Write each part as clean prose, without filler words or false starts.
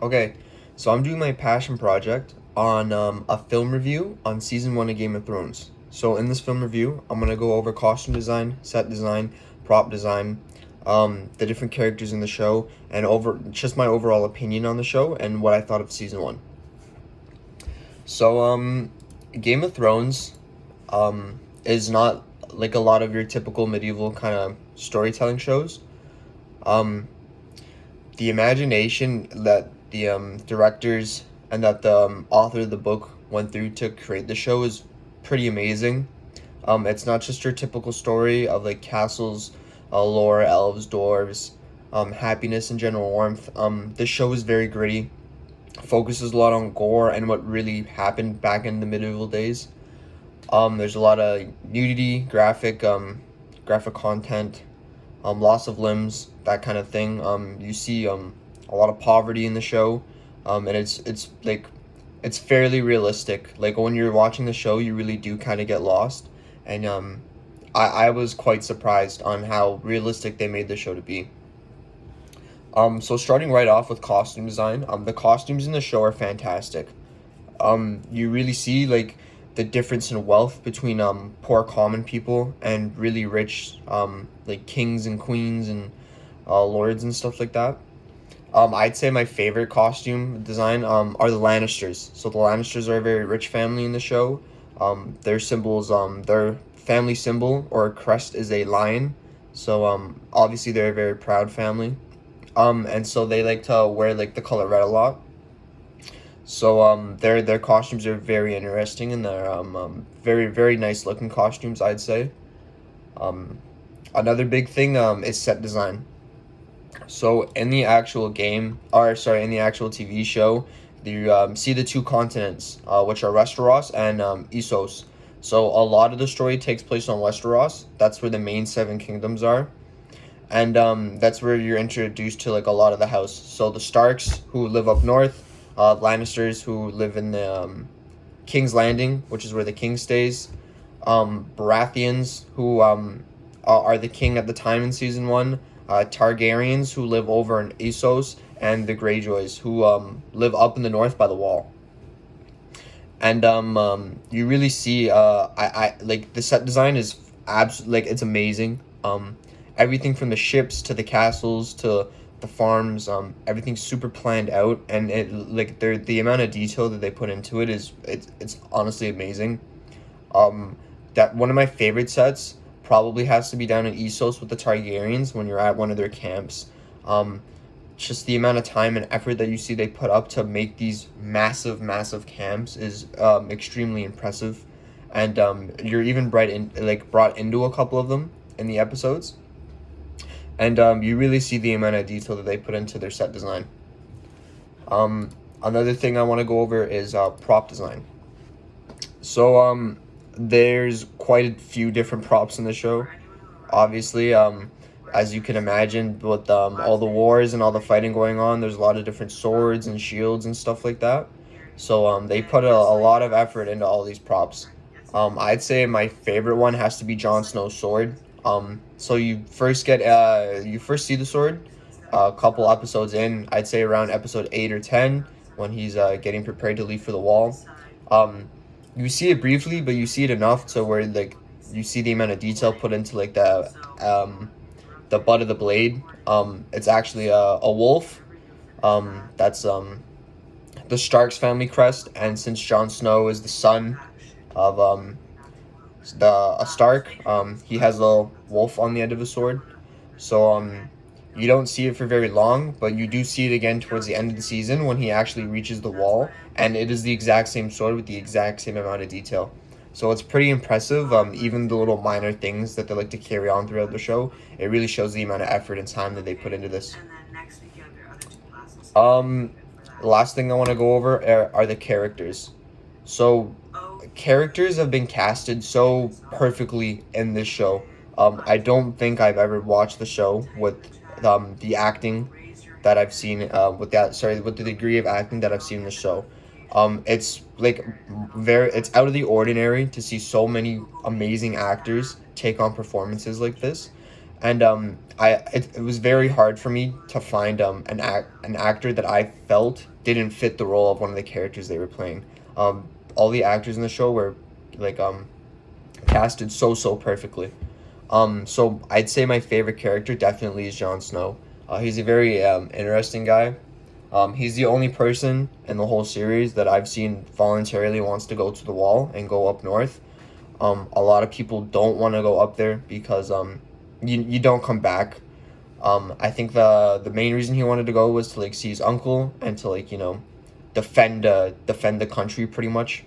Okay, so I'm doing my passion project on a film review on season one of Game of Thrones. So in this film review, I'm gonna go over costume design, set design, prop design, the different characters in the show, and over just my overall opinion on the show and what I thought of season one. So Game of Thrones is not like a lot of your typical medieval kind of storytelling shows. Um, the imagination that the directors and that the author of the book went through to create the show is pretty amazing. It's not just your typical story of like castles, lore, elves, dwarves, happiness, and general warmth. This show is very gritty, focuses a lot on gore and what really happened back in the medieval days. There's a lot of nudity, graphic content, loss of limbs, that kind of thing. You see a lot of poverty in the show, and it's like it's fairly realistic. Like when you're watching the show, you really do kind of get lost, and I was quite surprised on how realistic they made the show to be. So starting right off with costume design, the costumes in the show are fantastic. You really see like the difference in wealth between poor common people and really rich like kings and queens and lords and stuff like that. I'd say my favorite costume design are the Lannisters. So the Lannisters are a very rich family in the show. Their symbols, their family symbol or crest is a lion. So obviously they're a very proud family. And so they like to wear like the color red a lot. So their costumes are very interesting and they're very very nice looking costumes, I'd say. Um, Another big thing is set design. So in the actual game, or sorry, in the actual TV show, you see the two continents, which are Westeros and Essos. So a lot of the story takes place on Westeros. That's where the main seven kingdoms are, and that's where you're introduced to like a lot of the house. So the Starks who live up north, Lannisters who live in the King's Landing, which is where the king stays, Baratheons who are the king at the time in season one, Targaryens who live over in Essos, and the Greyjoys who live up in the north by the Wall. And you really see I like the set design is like it's amazing. Everything from the ships to the castles to the farms, everything's super planned out, and it like the amount of detail that they put into it is it's honestly amazing. Um, that one of my favorite sets probably has to be down in Essos with the Targaryens when you're at one of their camps. Um, just the amount of time and effort that you see they put up to make these massive camps is extremely impressive, and you're even brought into a couple of them in the episodes, and you really see the amount of detail that they put into their set design. Another thing I want to go over is prop design. So there's quite a few different props in the show. Obviously, as you can imagine, with all the wars and all the fighting going on, there's a lot of different swords and shields and stuff like that. So they put a lot of effort into all these props. I'd say my favorite one has to be Jon Snow's sword. So you first see the sword a couple episodes in. I'd say around episode 8 or 10 when he's getting prepared to leave for the Wall. Um, you see it briefly, but you see it enough to where like you see the amount of detail put into like the butt of the blade. It's actually a wolf. That's the Starks family crest, and since Jon Snow is the son of a Stark, he has a wolf on the end of his sword. So you don't see it for very long, but you do see it again towards the end of the season when he actually reaches the Wall, and it is the exact same sword with the exact same amount of detail. So it's pretty impressive. Even the little minor things that they like to carry on throughout the show, it really shows the amount of effort and time that they put into this. Um, the last thing I want to go over are the characters. So characters have been casted so perfectly in this show. I don't think I've ever watched the show with the acting that I've seen with the degree of acting that I've seen in the show. It's like it's out of the ordinary to see so many amazing actors take on performances like this, And it was very hard for me to find an actor that I felt didn't fit the role of one of the characters they were playing. All the actors in the show were like casted so perfectly. So I'd say my favorite character definitely is Jon Snow. He's a very interesting guy. He's the only person in the whole series that I've seen voluntarily wants to go to the wall and go up north. A lot of people don't want to go up there because you don't come back. I think the main reason he wanted to go was to like see his uncle and to like defend the country pretty much.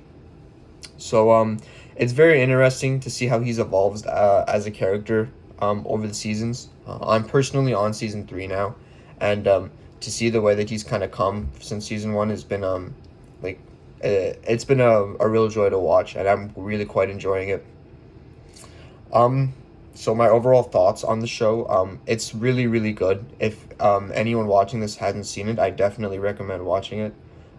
So it's very interesting to see how he's evolved as a character over the seasons. I'm personally on season 3 now, and to see the way that he's kind of come since season 1 has been like it's been a real joy to watch, and I'm really quite enjoying it. Um, so my overall thoughts on the show, it's really good. If anyone watching this hasn't seen it, I definitely recommend watching it.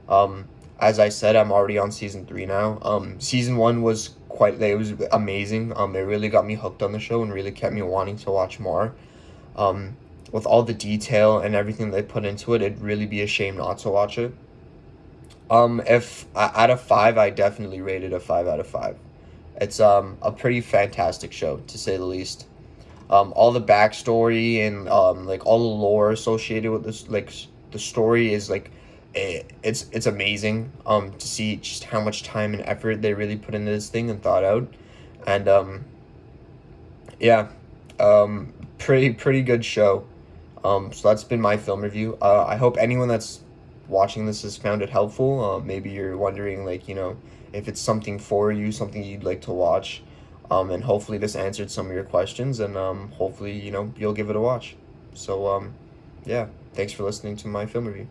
Um, as I said, I'm already on season 3 now. Season 1 was it was amazing. It really got me hooked on the show and really kept me wanting to watch more. Um, with all the detail and everything they put into it, it'd really be a shame not to watch it. If out of 5, I definitely rated a 5 out of 5. It's a pretty fantastic show to say the least. All the backstory and like all the lore associated with this, like the story is like it's amazing to see just how much time and effort they really put into this thing and thought out. And yeah, pretty good show. So that's been my film review. I hope anyone that's watching this has found it helpful. Maybe you're wondering, like, if it's something for you, something you'd like to watch. And hopefully this answered some of your questions, and hopefully, you'll give it a watch. So, yeah, thanks for listening to my film review.